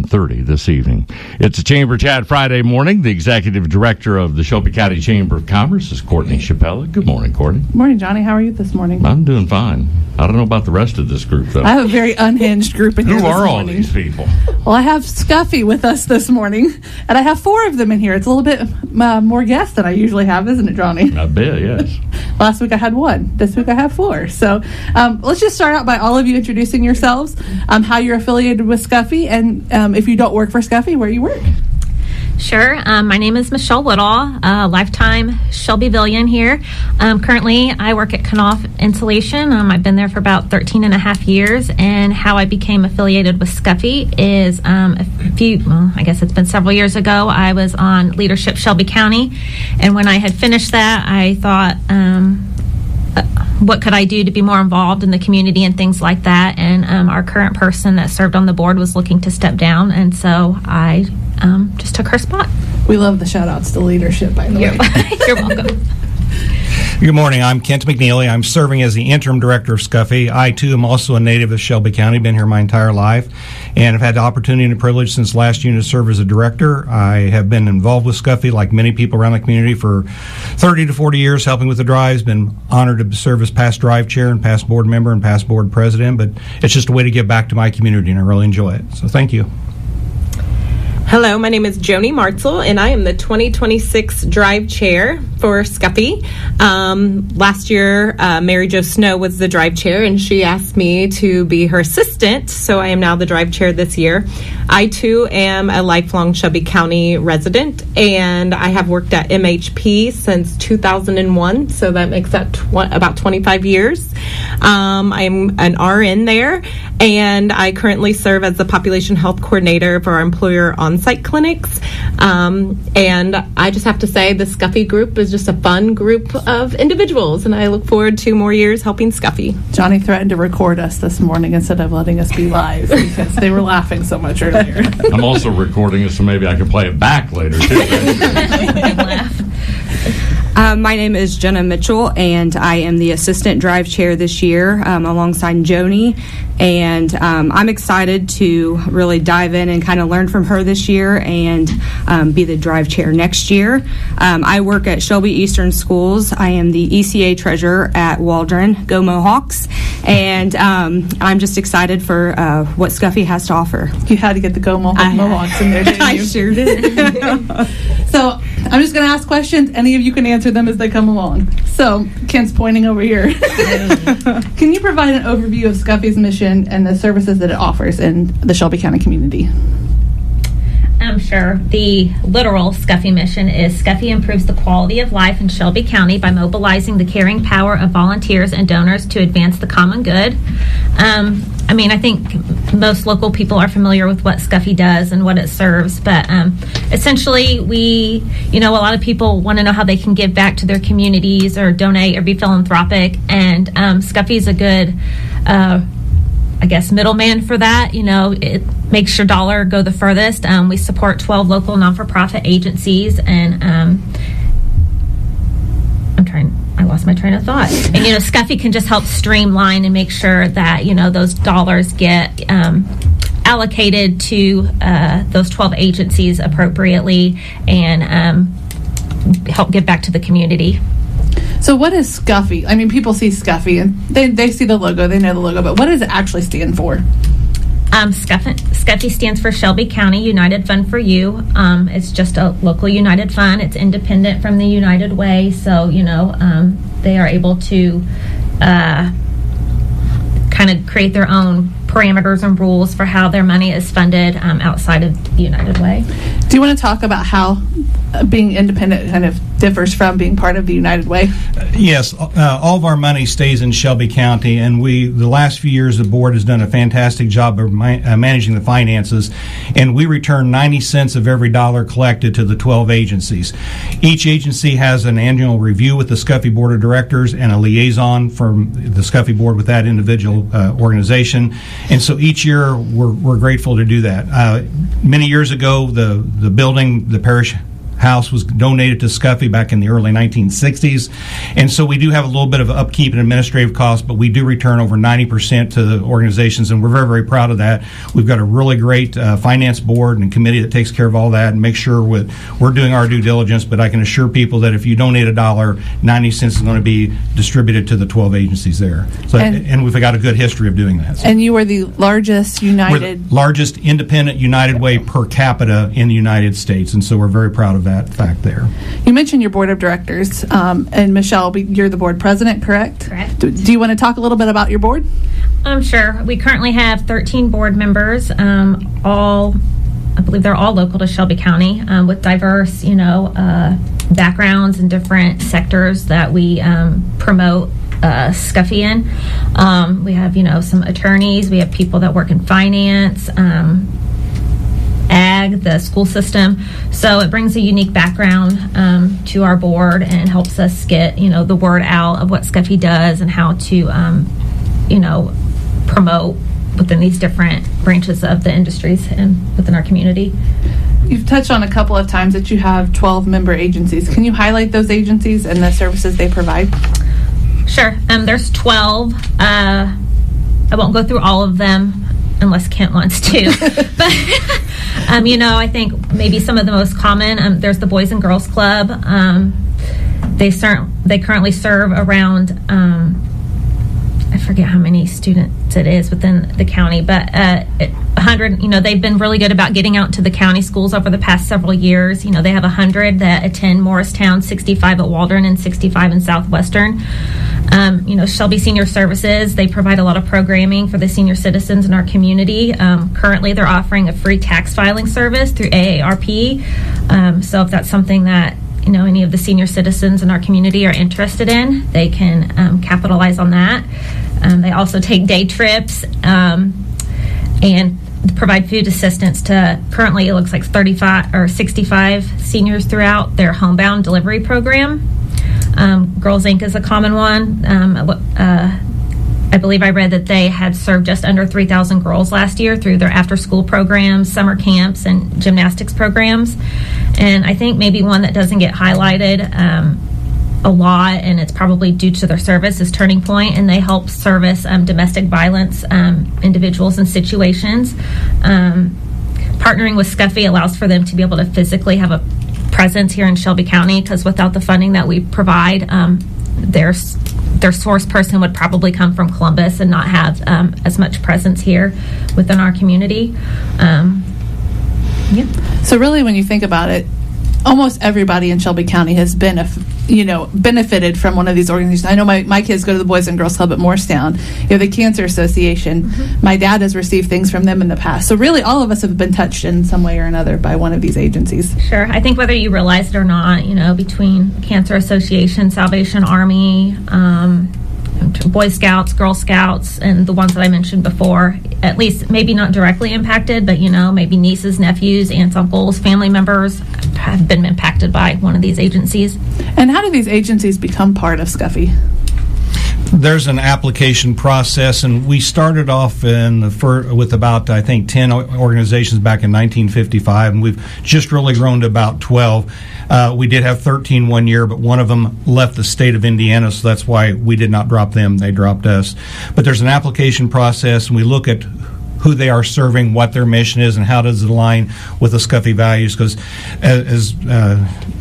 7:30 this evening. It's a Chamber Chat Friday morning. The Executive Director of the Shelby County Chamber of Commerce is Courtney Chappella. Good morning, Courtney. Good morning, Johnny. How are you this morning? I'm doing fine. I don't know about the rest of this group, though. I have a very unhinged group in here. Who this are all morning. these people? Well, I have SCUFFY with us this morning, and I have 4 of them in here. It's a little bit more guests than I usually have, isn't it, Johnny? I bet, yes. Last week I had 1. This week I have 4. So let's just start out by all of you introducing yourselves, how you're affiliated with SCUFFY, and if you don't work for SCUFFY, where you work. Sure. My name is Michelle Woodall, lifetime Shelbyvillian here. Currently, I work at Knopf Insulation. I've been there for about 13 and a half years, and how I became affiliated with SCUFFY is I guess it's been several years ago. I was on Leadership Shelby County, and when I had finished that, I thought, what could I do to be more involved in the community and things like that? And our current person that served on the board was looking to step down, and so I just took her spot. We love the shout-outs to leadership, by the way. You're welcome. Good morning. I'm Kent McNeely. I'm serving as the interim director of SCUFFY. I, too, am also a native of Shelby County, been here my entire life, and have had the opportunity and the privilege since last June to serve as a director. I have been involved with SCUFFY, like many people around the community, for 30 to 40 years, helping with the drives. Been honored to serve as past drive chair and past board member and past board president, but it's just a way to give back to my community, and I really enjoy it. So thank you. Hello, my name is Joni Martzel, and I am the 2026 Drive Chair for SCUFFY. Last year, Mary Jo Snow was the Drive Chair, and she asked me to be her assistant, so I am now the Drive Chair this year. I, too, am a lifelong Shelby County resident, and I have worked at MHP since 2001, so that makes that about 25 years. I'm an RN there, and I currently serve as the Population Health Coordinator for our employer on-site clinics. And I just have to say the SCUFFY group is just a fun group of individuals, and I look forward to more years helping SCUFFY. Johnny threatened to record us this morning instead of letting us be live because they were laughing so much earlier. I'm also recording it, so maybe I can play it back later, too. My name is Jenna Mitchell, and I am the assistant drive chair this year alongside Joni. And I'm excited to really dive in and kind of learn from her this year and be the drive chair next year. I work at Shelby Eastern Schools. I am the ECA treasurer at Waldron. Go Mohawks. And I'm just excited for what SCUFFY has to offer. You had to get the Go Mohawks in there, didn't you? I sure did. So I'm just going to ask questions. Any of you can answer them as they come along. So Kent's pointing over here. Can you provide an overview of SCUFFY's mission and the services that it offers in the Shelby County community? Sure. The literal SCUFFY mission is SCUFFY improves the quality of life in Shelby County by mobilizing the caring power of volunteers and donors to advance the common good. I think most local people are familiar with what SCUFFY does and what it serves, but essentially a lot of people want to know how they can give back to their communities or donate or be philanthropic, and SCUFFY is a good middleman for that. It makes your dollar go the furthest. We support 12 local non-for-profit agencies, and I lost my train of thought. And, SCUFFY can just help streamline and make sure that, those dollars get allocated to those 12 agencies appropriately and help give back to the community. So what is SCUFFY? People see SCUFFY and they see the logo, they know the logo, but what does it actually stand for? SCUFFY stands for Shelby County United Fund for You. It's just a local United Fund. It's independent from the United Way, so they are able to kind of create their own parameters and rules for how their money is funded outside of the United Way. Do you want to talk about how being independent kind of differs from being part of the United Way? Yes, all of our money stays in Shelby County, and the last few years the board has done a fantastic job of managing the finances, and we return 90 cents of every dollar collected to the 12 agencies. Each agency has an annual review with the SCUFFY Board of Directors and a liaison from the SCUFFY Board with that individual organization, and so each year we're grateful to do that. Many years ago, the building, the parish house was donated to SCUFFY back in the early 1960s. And so we do have a little bit of upkeep and administrative costs, but we do return over 90% to the organizations, and we're very, very proud of that. We've got a really great finance board and committee that takes care of all that and makes sure we're doing our due diligence, but I can assure people that if you donate $1, 90 cents is going to be distributed to the 12 agencies there. So, and we've got a good history of doing that. So. And you were the largest United... We're the largest independent United Way per capita in the United States, and so we're very proud of that fact there. You mentioned your board of directors, and Michelle, you're the board president, correct? Correct. Do you want to talk a little bit about your board? Sure. We currently have 13 board members, I believe they're all local to Shelby County, with diverse, backgrounds and different sectors that we promote SCUFFY in. We have, some attorneys. We have people that work in finance, ag, the school system. So it brings a unique background to our board and helps us get, the word out of what SCUFFY does and how to, promote within these different branches of the industries and within our community. You've touched on a couple of times that you have 12 member agencies. Can you highlight those agencies and the services they provide? Sure. There's 12. I won't go through all of them unless Kent wants to. But, I think maybe some of the most common, there's the Boys and Girls Club. They currently serve around, I forget how many students it is within the county, but 100, they've been really good about getting out to the county schools over the past several years. They have 100 that attend Morristown, 65 at Waldron, and 65 in Southwestern. Shelby Senior Services, they provide a lot of programming for the senior citizens in our community. Currently, they're offering a free tax filing service through AARP. So if that's something that any of the senior citizens in our community are interested in, they can capitalize on that. They also take day trips and provide food assistance to, currently it looks like 35 or 65 seniors throughout their homebound delivery program. Girls Inc. is a common one. I believe I read that they had served just under 3,000 girls last year through their after-school programs, summer camps, and gymnastics programs. And I think maybe one that doesn't get highlighted a lot, and it's probably due to their service, is Turning Point, and they help service domestic violence individuals and situations. Partnering with SCUFFY allows for them to be able to physically have a presence here in Shelby County, because without the funding that we provide, their source person would probably come from Columbus and not have as much presence here within our community. So really, when you think about it, almost everybody in Shelby County has been, benefited from one of these organizations. I know my kids go to the Boys and Girls Club at Morristown. You have the Cancer Association. Mm-hmm. My dad has received things from them in the past. So really, all of us have been touched in some way or another by one of these agencies. Sure. I think whether you realize it or not, between Cancer Association, Salvation Army, Boy Scouts, Girl Scouts, and the ones that I mentioned before, at least maybe not directly impacted, but maybe nieces, nephews, aunts, uncles, family members have been impacted by one of these agencies. And how do these agencies become part of SCUFFY? There's an application process, and we started off with about, I think, 10 organizations back in 1955, and we've just really grown to about 12. We did have 13 one year, but one of them left the state of Indiana, so that's why we did not drop them. They dropped us. But there's an application process, and we look at who they are serving, what their mission is, and how does it align with the SCUFFY values. Because as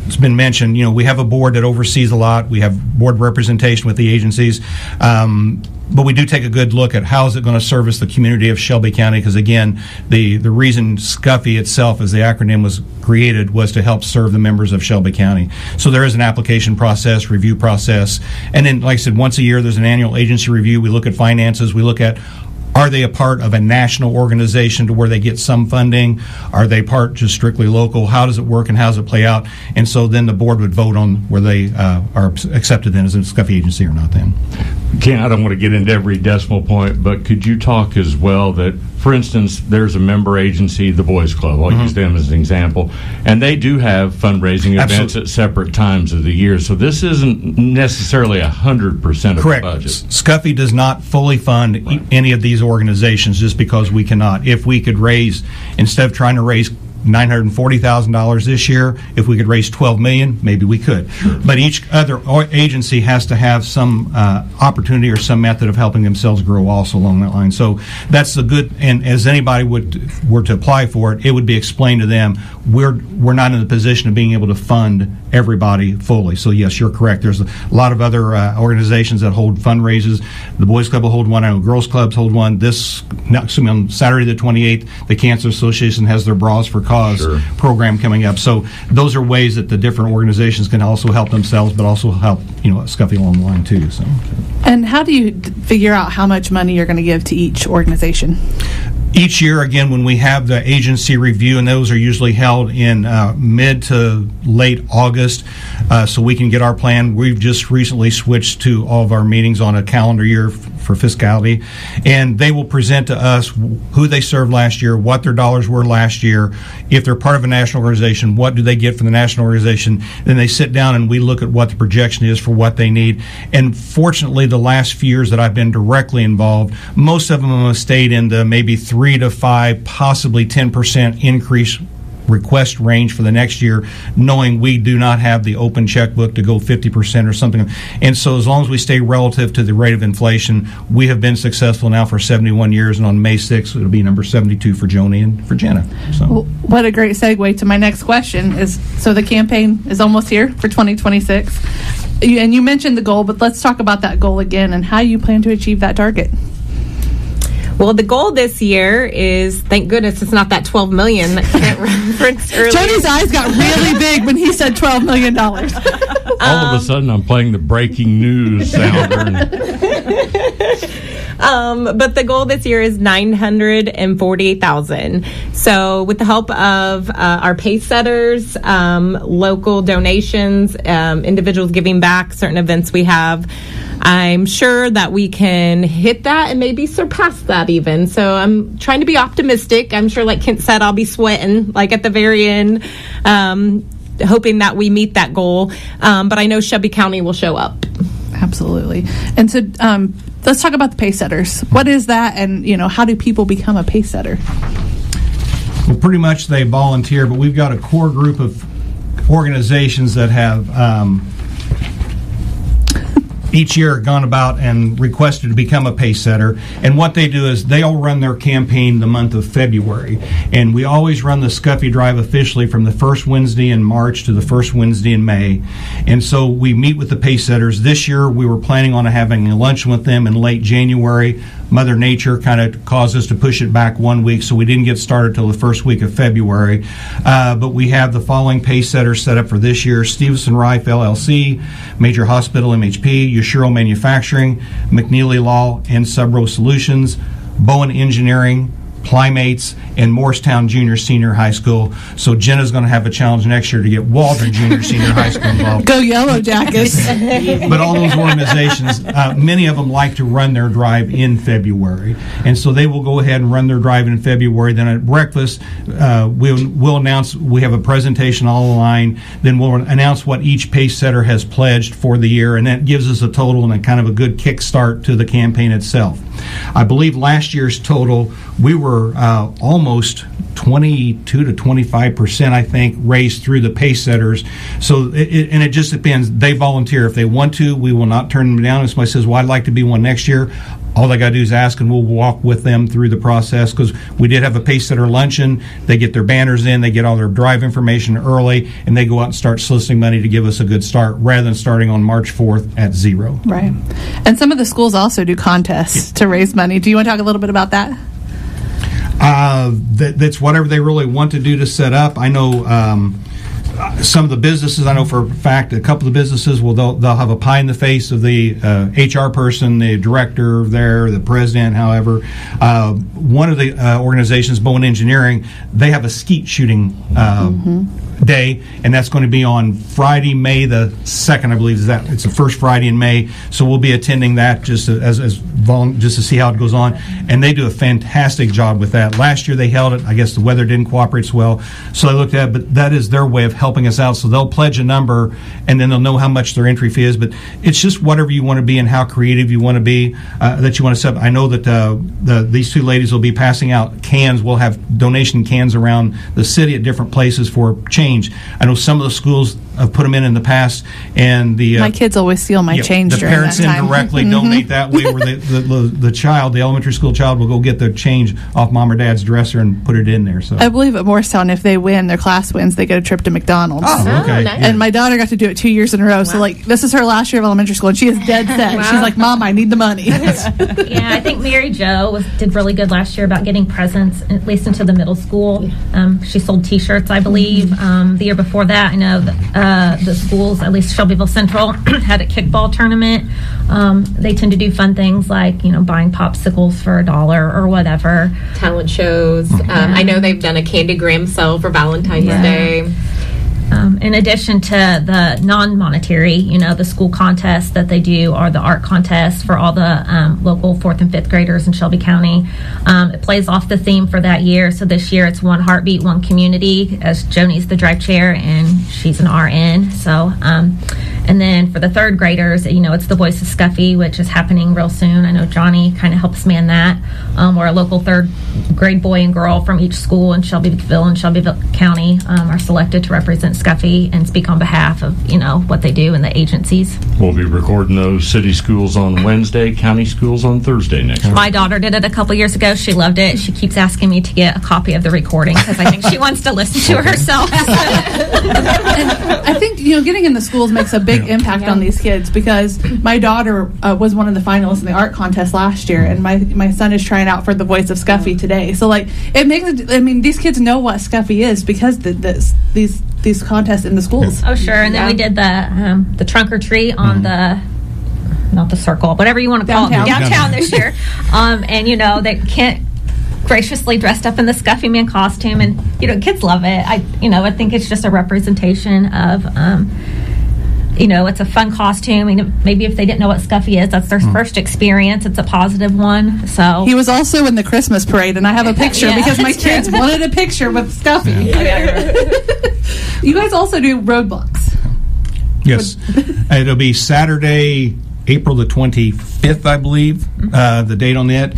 it's been mentioned, we have a board that oversees a lot. We have board representation with the agencies. But we do take a good look at how is it going to service the community of Shelby County, because, again, the reason SCUFFY itself, as the acronym was created, was to help serve the members of Shelby County. So there is an application process, review process, and then, like I said, once a year there's an annual agency review. We look at finances. We look at, are they a part of a national organization to where they get some funding? Are they part just strictly local? How does it work and how does it play out? And so then the board would vote on where they are accepted then as a SCUFFY agency or not then. Ken, I don't want to get into every decimal point, but could you talk as well that, for instance, there's a member agency, the Boys Club. I'll use them as an example. And they do have fundraising events at separate times of the year. So this isn't necessarily 100% of Correct. the budget. SCUFFY does not fully fund any of these organizations just because we cannot. If we could raise, instead of trying to raise $940,000 this year. If we could raise $12 million, maybe we could. But each other agency has to have some opportunity or some method of helping themselves grow also along that line. So that's the good, and as anybody were to apply for it, it would be explained to them, we're not in the position of being able to fund everybody fully. So yes, you're correct. There's a lot of other organizations that hold fundraisers. The Boys Club will hold one. I know Girls Clubs hold one. On Saturday the 28th, the Cancer Association has their Bras for Cause program coming up. So those are ways that the different organizations can also help themselves, but also help SCUFFY along the line too. So. And how do you figure out how much money you're going to give to each organization? Each year, again, when we have the agency review, and those are usually held in mid to late August, so we can get our plan. We've just recently switched to all of our meetings on a calendar year for fiscality, and they will present to us who they served last year, what their dollars were last year. If they're part of a national organization, what do they get from the national organization? Then they sit down and we look at what the projection is for what they need. And fortunately, the last few years that I've been directly involved, most of them have stayed in the maybe 3 to 5, possibly 10% increase request range for the next year, knowing we do not have the open checkbook to go 50% or something. And so as long as we stay relative to the rate of inflation, we have been successful now for 71 years, and on May 6th, it'll be number 72 for Joni and for Jenna. So. Well, what a great segue to my next question is, so the campaign is almost here for 2026, and you mentioned the goal, but let's talk about that goal again and how you plan to achieve that target. Well, the goal this year is, thank goodness it's not that $12 million that Kent referenced earlier. Tony's eyes got really big when he said $12 million. All of a sudden, I'm playing the breaking news sounder. But the goal this year is $948,000. So with the help of our pace setters, local donations, individuals giving back, certain events we have, I'm sure that we can hit that and maybe surpass that even. So I'm trying to be optimistic. I'm sure, like Kent said, I'll be sweating like at the very end, hoping that we meet that goal. But I know Shelby County will show up. Absolutely. And so let's talk about the pace setters. What is that, and how do people become a pace setter? Well, pretty much they volunteer, but we've got a core group of organizations that have each year gone about and requested to become a pace setter. And what they do is they all run their campaign the month of February. And we always run the SCUFFY Drive officially from the first Wednesday in March to the first Wednesday in May. And so we meet with the pace setters. This year we were planning on having a luncheon with them in late January. Mother Nature kind of caused us to push it back 1 week, so we didn't get started till the first week of February. But we have the following pace setters set up for this year: Stevenson Rife LLC, Major Hospital MHP, Yashiro Manufacturing, McNeely Law and Subro Solutions, Bowen Engineering, Plymates, and Morristown Junior Senior High School. So Jenna's going to have a challenge next year to get Waldron Junior Senior High School involved. Go Yellow Jackets. But all those organizations, many of them like to run their drive in February. And so they will go ahead and run their drive in February. Then at breakfast, we'll announce, we have a presentation all line. Then we'll announce what each pace setter has pledged for the year. And that gives us a total and a kind of a good kickstart to the campaign itself. I believe last year's total, we were almost 22 to 25%, I think, raised through the pace setters. So it just depends. They volunteer. If they want to, we will not turn them down. If somebody says, well, I'd like to be one next year, all they got to do is ask, and we'll walk with them through the process, because we did have a pace setter luncheon. They get their banners in, they get all their drive information early, and they go out and start soliciting money to give us a good start, rather than starting on March 4th at 0. Right. And some of the schools also do contests to raise money. Do you want to talk a little bit about that? That's whatever they really want to do to set up. I know some of the businesses, I know for a fact, a couple of businesses they'll have a pie in the face of the HR person, the director there, the president, however. One of the organizations, Bowen Engineering, they have a skeet shooting day, and that's going to be on Friday, May the 2nd, I believe. It's the first Friday in May, so we'll be attending that just as just to see how it goes on, and they do a fantastic job with that. Last year they held it. I guess the weather didn't cooperate so well, so they looked at it, but that is their way of helping us out. So they'll pledge a number, and then they'll know how much their entry fee is. But it's just whatever you want to be and how creative you want to be, that you want to set. I know that these two ladies will be passing out cans. We'll have donation cans around the city at different places for change. I know some of the schools have put them in the past, and my kids always steal my change the during parents that time. indirectly donate that way, where the elementary school child will go get the change off mom or dad's dresser and put it in there. So I believe at Morristown, if they win, their class wins, they get a trip to McDonald's. Oh, okay. nice. And my daughter got to do it 2 years in a row. So, like, this is her last year of elementary school, and she is dead set. She's like, Mom, I need the money. Yeah, I think Mary Jo did really good last year about getting presents, at least into the middle school. She sold T-shirts, I believe. The year before that, I know the schools, at least Shelbyville Central, had a kickball tournament. They tend to do fun things like, buying popsicles for $1 or whatever. Talent shows. I know they've done a candygram sale for Valentine's Day. In addition to the non-monetary, the school contests that they do, or the art contests for all the local 4th and 5th graders in Shelby County. It plays off the theme for that year. So this year it's One Heartbeat, One Community, as Joni's the drive chair and she's an RN. So, and then for the 3rd graders, it's the Voice of Scuffy, which is happening real soon. I know Johnny kind of helps man that. Where a local 3rd grade boy and girl from each school in Shelbyville and Shelbyville County are selected to represent Scuffy and speak on behalf of, what they do in the agencies. We'll be recording those city schools on Wednesday, county schools on Thursday next week. My daughter did it a couple years ago. She loved it. She keeps asking me to get a copy of the recording because I think she wants to listen to it herself. And I think, getting in the schools makes a big impact on these kids, because my daughter was one of the finalists in the art contest last year, and my son is trying out for the Voice of Scuffy today. So, like, it makes these kids know what Scuffy is because these contests in the schools. Oh, sure. And then we did the trunk or treat on not the circle, whatever you want to call it, downtown this year. And, they can't graciously dressed up in the Scuffy Man costume, and kids love it. I think it's just a representation of it's a fun costume. Maybe if they didn't know what Scuffy is, that's their first experience. It's a positive one. So he was also in the Christmas parade, and I have a picture because my kids wanted a picture with Scuffy. You guys also do roadblocks. Yes, it'll be Saturday, April the 25th, I believe, the date on that.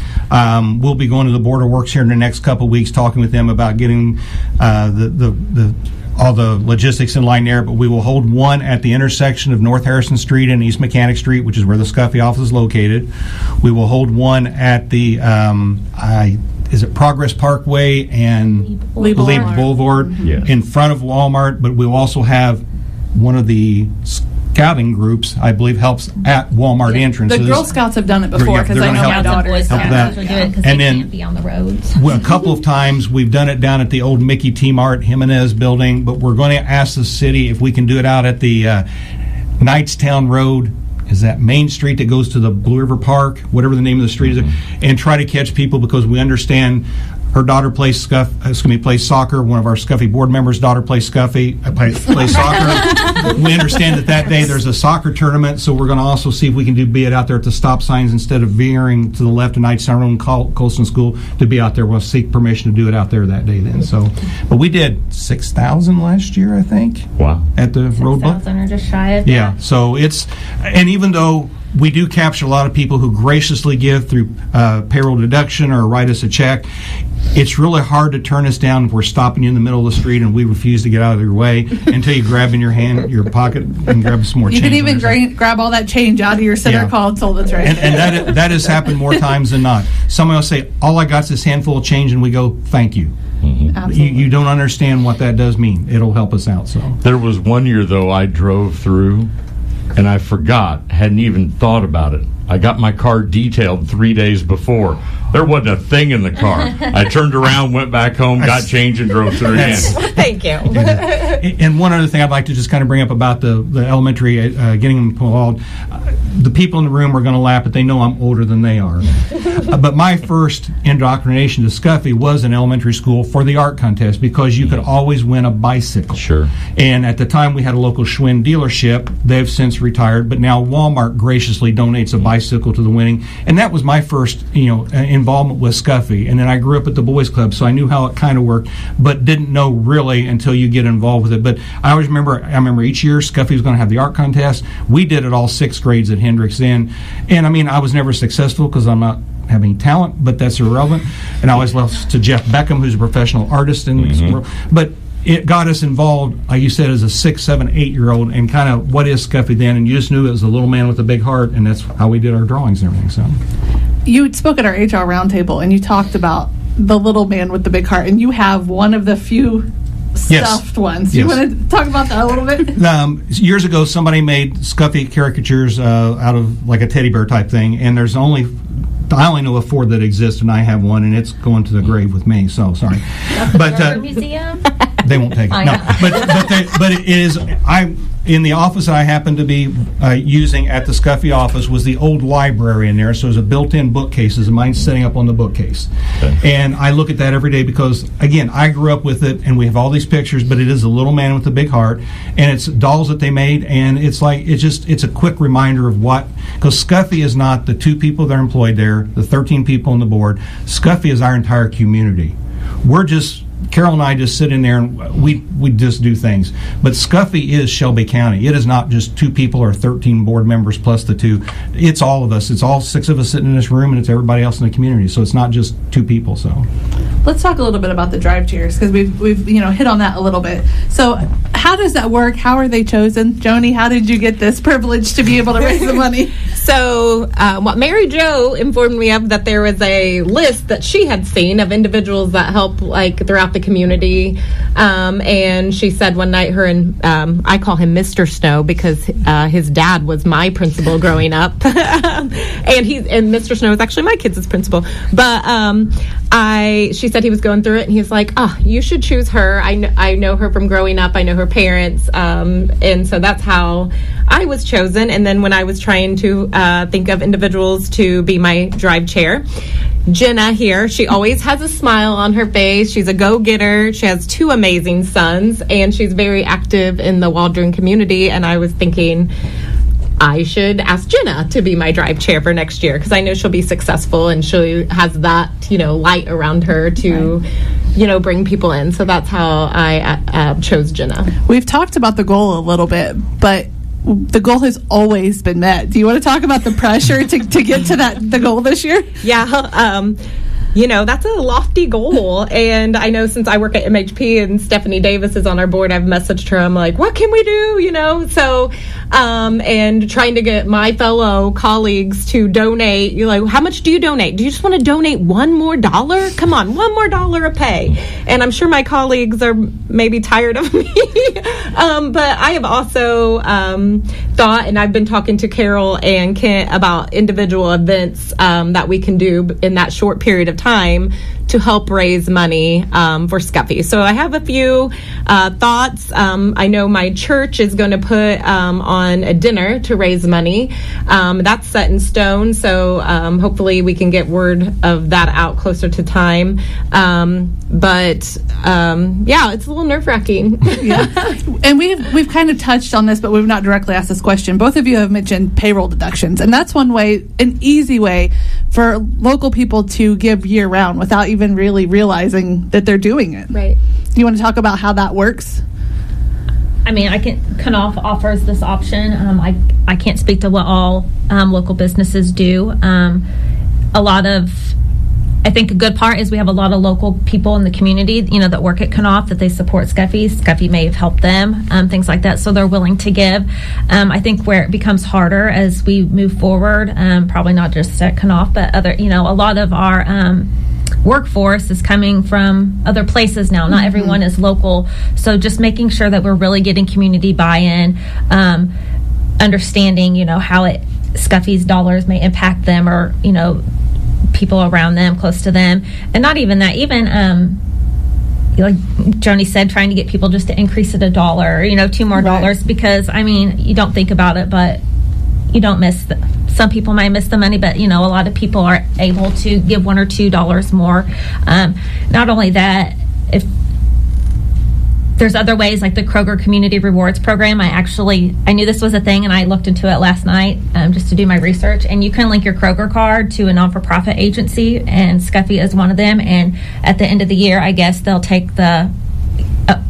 We'll be going to the Board of Works here in the next couple of weeks, talking with them about getting all the logistics in line there. But we will hold one at the intersection of North Harrison Street and East Mechanic Street, which is where the Scuffy office is located. We will hold one at the is it Progress Parkway and Lee Boulevard in front of Walmart. But we'll also have one of the scouting groups, I believe, helps at Walmart entrance. The Girl Scouts have done it before, because I know my daughter is help that. Do it because they can't be on the roads. Well, a couple of times we've done it down at the old Mickey T Mart Jimenez building, but we're going to ask the city if we can do it out at the Knightstown Road. Is that Main Street that goes to the Blue River Park, whatever the name of the street is, and try to catch people, because we understand her daughter plays plays soccer. One of our Scuffy board members' daughter plays soccer. We understand that day there's a soccer tournament, so we're going to also see if we can be it out there at the stop signs instead of veering to the left of Knightstown Road and Colston School, to be out there. We'll seek permission to do it out there that day then. So, but we did 6,000 last year, I think. Wow. At the roadblock. 6,000 or just shy of that. So and even though we do capture a lot of people who graciously give through payroll deduction or write us a check, it's really hard to turn us down if we're stopping you in the middle of the street and we refuse to get out of your way until you grab in your pocket and grab some more change. You can even grab all that change out of your center console. That's right. And that has happened more times than not. Someone will say, all I got is this handful of change, and we go, thank you. You don't understand what that does mean. It'll help us out. So there was one year, though, I drove through and I forgot, hadn't even thought about it. I got my car detailed 3 days before. There wasn't a thing in the car. I turned around, went back home, got change, and drove through again. Thank you. And one other thing I'd like to just kind of bring up about the elementary, getting them involved. The people in the room are going to laugh, but they know I'm older than they are. But my first indoctrination to SCUFFY was in elementary school for the art contest, because you could always win a bicycle. Sure. And at the time, we had a local Schwinn dealership. They've since retired, but now Walmart graciously donates a bicycle to the winning. And that was my first, involvement with SCUFFY. And then I grew up at the Boys Club, so I knew how it kind of worked, but didn't know really until you get involved with it. But I always remember each year SCUFFY was going to have the art contest. We did it all 6th grades at Hendricks then. And I mean, I was never successful because I'm not having talent, but that's irrelevant. And I always lost to Jeff Beckham, who's a professional artist in this world. But it got us involved, like you said, as a 6, 7, 8-year-old, and kind of what is SCUFFY then, and you just knew it was a little man with a big heart, and that's how we did our drawings and everything. So, you spoke at our HR roundtable, and you talked about the little man with the big heart, and you have one of the few stuffed ones. You want to talk about that a little bit? Years ago, somebody made SCUFFY caricatures out of like a teddy bear type thing, and I only know of 4 that exist, and I have one, and it's going to the grave with me. So sorry, but museum. They won't take it. No, but it is. In the office that I happened to be using at the SCUFFY office was the old library in there, so there's a built-in bookcases, and mine's sitting up on the bookcase. Okay. And I look at that every day because, again, I grew up with it, and we have all these pictures, but it is a little man with a big heart, and it's dolls that they made, and it's a quick reminder of what, because SCUFFY is not the 2 people that are employed there, the 13 people on the board. SCUFFY is our entire community. Carol and I just sit in there and we just do things. But SCUFFY is Shelby County. It is not just 2 people or 13 board members plus the 2. It's all of us. It's all 6 of us sitting in this room, and it's everybody else in the community. So it's not just 2 people. So let's talk a little bit about the drive chairs, because we've hit on that a little bit. So how does that work? How are they chosen? Joni, how did you get this privilege to be able to raise the money? So what Mary Jo informed me of, that there was a list that she had seen of individuals that help throughout the community, and she said one night her and I call him Mr. Snow because his dad was my principal growing up, and Mr. Snow is actually my kids' principal. But she said he was going through it, and he was like, you should choose her. I know her from growing up. I know her parents, and so that's how I was chosen. And then when I was trying to think of individuals to be my drive chair, Jenna here, she always has a smile on her face. She's a go-getter. She has 2 amazing sons, and she's very active in the Waldron community. And I was thinking I should ask Jenna to be my drive chair for next year, because I know she'll be successful and she has that, light around her to, bring people in. So that's how I chose Jenna. We've talked about the goal a little bit, but the goal has always been met. Do you want to talk about the pressure to get to the goal this year? Yeah. That's a lofty goal. And I know since I work at MHP and Stephanie Davis is on our board, I've messaged her. I'm like, what can we do? So, and trying to get my fellow colleagues to donate. You're like, how much do you donate? Do you just want to donate $1 more? Come on, $1 more a pay. And I'm sure my colleagues are maybe tired of me. But I have also thought, and I've been talking to Carol and Kent about individual events that we can do in that short period of time to help raise money for SCUFFY. So I have a few thoughts. I know my church is going to put on a dinner to raise money. That's set in stone, so hopefully we can get word of that out closer to time. But it's a little nerve-wracking. Yeah. And we've kind of touched on this, but we've not directly asked this question. Both of you have mentioned payroll deductions, and that's one way, an easy way for local people to give year-round without even really realizing that they're doing it. Right. You want to talk about how that works? I mean, Kanoff offers this option. I can't speak to what all local businesses do. I think a good part is we have a lot of local people in the community, that work at Kanoff, that they support SCUFFY. SCUFFY may have helped them, things like that. So they're willing to give. I think where it becomes harder as we move forward, probably not just at Kanoff, but other, a lot of our workforce is coming from other places now. Not everyone is local. So just making sure that we're really getting community buy-in, understanding, how SCUFFY's dollars may impact them, or, people around them, close to them. And not even that, even like Joni said, trying to get people just to increase it $1, $2 more, because I mean, you don't think about it, but you don't miss some people might miss the money, but a lot of people are able to give $1 or $2 more. Not only that, if there's other ways, like the Kroger Community Rewards Program. I knew this was a thing, and I looked into it last night just to do my research. And you can link your Kroger card to a non-for-profit agency, and SCUFFY is one of them. And at the end of the year, I guess they'll take the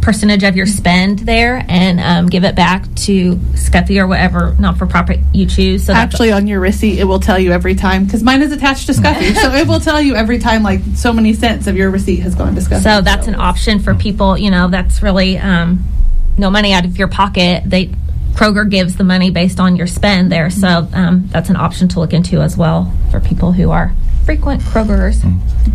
percentage of your spend there and give it back to SCUFFY or whatever not-for-profit you choose. So actually, on your receipt, it will tell you every time, because mine is attached to SCUFFY, so it will tell you every time, like, so many cents of your receipt has gone to SCUFFY. So that's an option for people. That's really no money out of your pocket. Kroger gives the money based on your spend there, so that's an option to look into as well for people who are frequent Krogerers.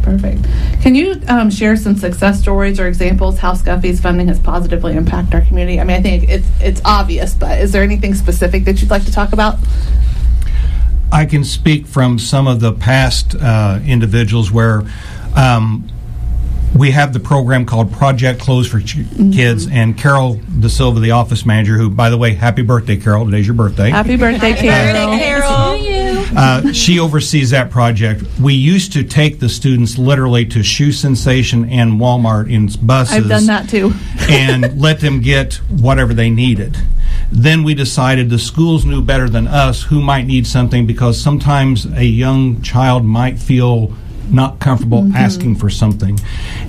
Perfect. Can you share some success stories or examples how SCUFFY's funding has positively impacted our community? I mean, I think it's obvious, but is there anything specific that you'd like to talk about? I can speak from some of the past individuals where we have the program called Project Clothes for Kids, and Carol Da Silva, the office manager, who, by the way, happy birthday, Carol. Today's your birthday. Happy birthday, Carol. She oversees that project. We used to take the students literally to Shoe Sensation and Walmart in buses. I've done that too. And let them get whatever they needed. Then we decided the schools knew better than us who might need something, because sometimes a young child might feel not comfortable asking for something.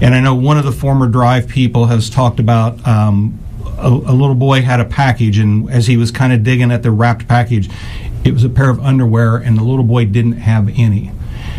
And I know one of the former Drive people has talked about a little boy had a package, and as he was kind of digging at the wrapped package, it was a pair of underwear, and the little boy didn't have any.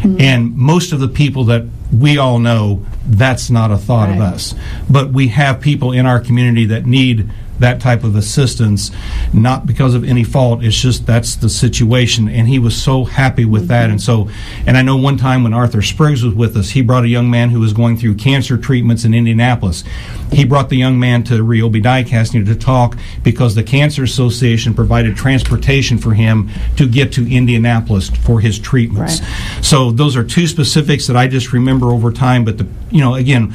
And most of the people that we all know, that's not a thought of us. But we have people in our community that need that type of assistance, not because of any fault, it's just that's the situation, and he was so happy with that. And I know one time when Arthur Spriggs was with us, he brought a young man who was going through cancer treatments in Indianapolis. He brought the young man to Ryobi Diecasting to talk, because the Cancer Association provided transportation for him to get to Indianapolis for his treatments. So those are two specifics that I just remember over time, but again,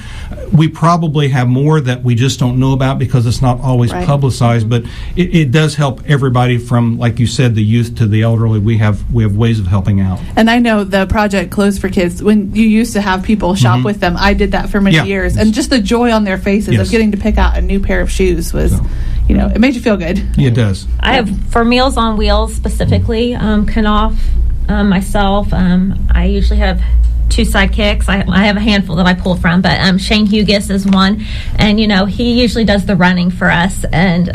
we probably have more that we just don't know about because it's not always publicized, but it does help everybody from, like you said, the youth to the elderly. We have ways of helping out. And I know the Project Clothes for Kids, when you used to have people shop with them, I did that for many years, and just the joy on their faces of getting to pick out a new pair of shoes was, it made you feel good. Yeah, it does. I have, for Meals on Wheels specifically, Knopf, myself, I usually have 2 sidekicks. I have a handful that I pull from, but Shane Hughes is one, and he usually does the running for us, and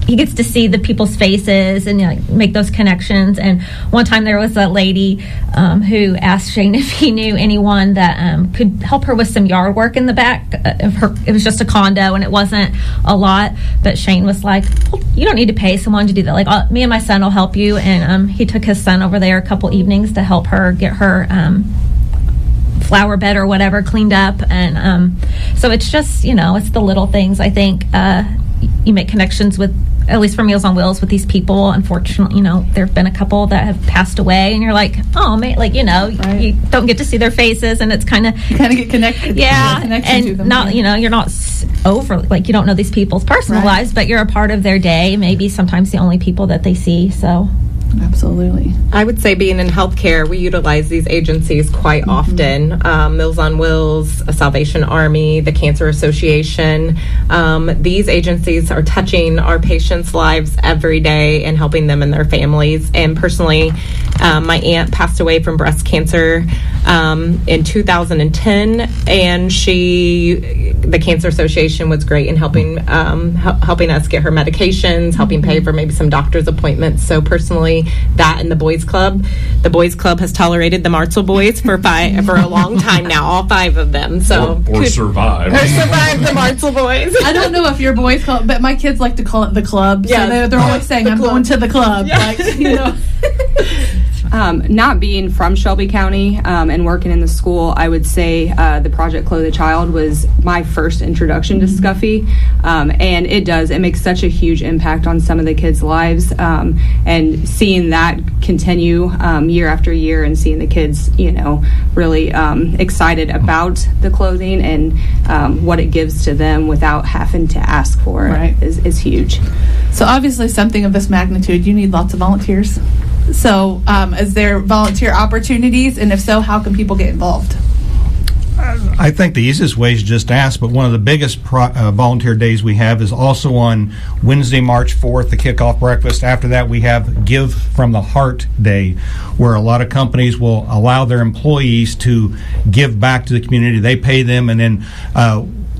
he gets to see the people's faces and make those connections. And one time there was a lady who asked Shane if he knew anyone that could help her with some yard work in the back of her. It was just a condo and it wasn't a lot, but Shane was like, well, you don't need to pay someone to do that. Like, me and my son will help you. And he took his son over there a couple evenings to help her get her flower bed or whatever cleaned up. And so it's just, it's the little things. I think you make connections with, at least for Meals on Wheels, with these people. Unfortunately, there have been a couple that have passed away, and you're like, oh man, you don't get to see their faces, and it's kind of get connected. Yeah, and them, not you're not over, like, you don't know these people's personal lives, but you're a part of their day. Maybe sometimes the only people that they see. So. Absolutely. I would say, being in healthcare, we utilize these agencies quite often. Meals on Wheels, Salvation Army, the Cancer Association. These agencies are touching our patients' lives every day and helping them and their families. And personally, my aunt passed away from breast cancer in 2010, and the Cancer Association was great in helping us get her medications, helping pay for maybe some doctor's appointments. So personally, that and the Boys Club has tolerated the Martzel boys for a long time now, all 5 of them. So or survive the Martzel boys. I don't know if your boys call it, but my kids like to call it the club. Yeah, so they're always saying, I'm going to the club. Yeah. Not being from Shelby County and working in the school, I would say the Project Clothe a Child was my first introduction to SCUFFY, and it makes such a huge impact on some of the kids' lives, and seeing that continue year after year, and seeing the kids, really excited about the clothing and what it gives to them without having to ask for it is huge. So obviously something of this magnitude, you need lots of volunteers. So is there volunteer opportunities? And if so, how can people get involved? I think the easiest way is just ask, but one of the biggest volunteer days we have is also on Wednesday, March 4th, the kickoff breakfast. After that, we have Give from the Heart Day, where a lot of companies will allow their employees to give back to the community. They pay them, and then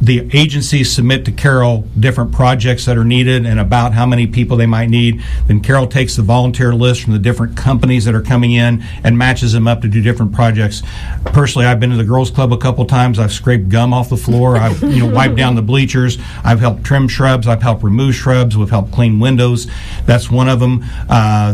the agencies submit to Carol different projects that are needed and about how many people they might need. Then Carol takes the volunteer list from the different companies that are coming in and matches them up to do different projects. Personally, I've been to the Girls Club a couple times. I've scraped gum off the floor. I've wiped down the bleachers. I've helped trim shrubs. I've helped remove shrubs. We've helped clean windows. That's one of them.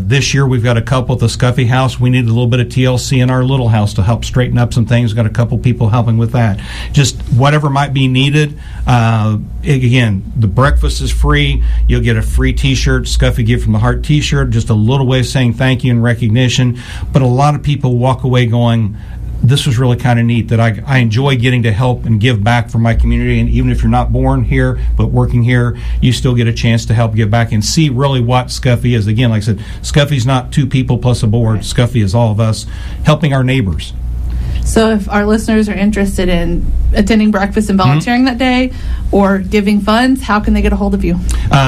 This year we've got a couple at the SCUFFY house. We need a little bit of TLC in our little house to help straighten up some things. We've got a couple people helping with that. Just whatever might be needed. Again, the breakfast is free. You'll get a free T-shirt, SCUFFY Give from the Heart T-shirt, just a little way of saying thank you and recognition. But a lot of people walk away going, this was really kind of neat, that I enjoy getting to help and give back for my community. And even if you're not born here but working here, you still get a chance to help give back and see really what SCUFFY is. Again, like I said, SCUFFY's not two people plus a board. SCUFFY is all of us helping our neighbors. So if our listeners are interested in attending breakfast and volunteering that day or giving funds, how can they get a hold of you?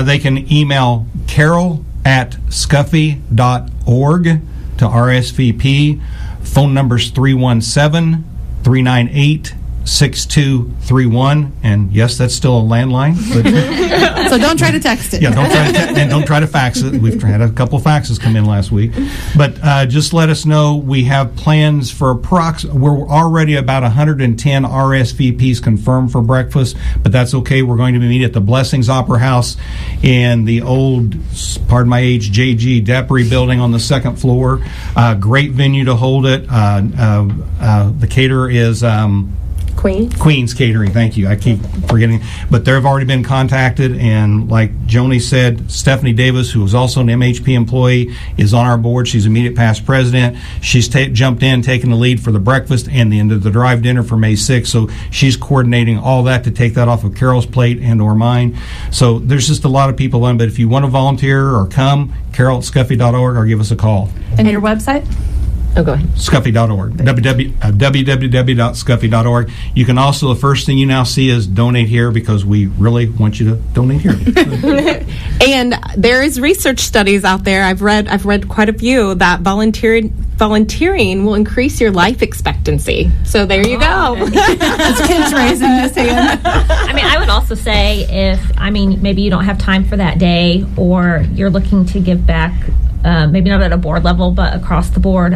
They can email carol@scuffy.org to RSVP. Phone number's 317-398-6231, and yes, that's still a landline. But so don't try to text it. Yeah, don't try to fax it. We've had a couple faxes come in last week, but just let us know. We have plans for we're already about 110 RSVPs confirmed for breakfast, but that's okay. We're going to be meeting at the Blessings Opera House in the old, pardon my age, J.G. Deppery building on the second floor. Great venue to hold it. The caterer is Queen's Catering, thank you. I keep forgetting. But they've already been contacted, and like Joni said, Stephanie Davis, who is also an MHP employee, is on our board. She's immediate past president. She's jumped in, taking the lead for the breakfast and the end of the drive dinner for May 6th. So she's coordinating all that to take that off of Carol's plate and or mine. So there's just a lot of people on, but if you want to volunteer or come, carol@scuffy.org or give us a call. And your website? Oh, go ahead. Scuffy.org. www.scuffy.org. You can also, the first thing you now see is donate here, because we really want you to donate here. And there is research studies out there. I've read quite a few that volunteering will increase your life expectancy. So there you go. It's Ken's raising his hand. I would also say maybe you don't have time for that day, or you're looking to give back, maybe not at a board level, but across the board.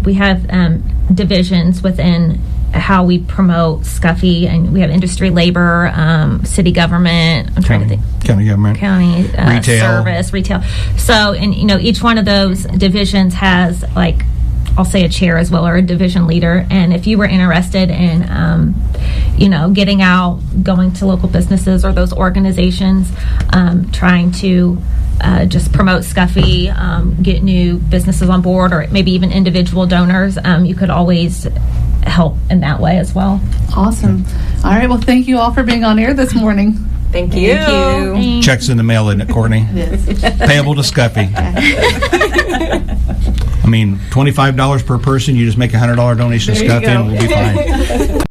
We have divisions within how we promote SCUFFY, and we have industry, labor, city government. I'm trying to think. County government. County retail. Service, retail. So, and each one of those divisions has, like, I'll say a chair as well, or a division leader. And if you were interested in, getting out, going to local businesses or those organizations, trying to just promote SCUFFY, get new businesses on board, or maybe even individual donors, you could always help in that way as well. Awesome. All right. Well, thank you all for being on air this morning. Thank you. Thanks. Checks in the mail, isn't it, Courtney? It is. Payable to SCUFFY. $25 per person. You just make a $100 donation to SCUFFY, and we'll be fine.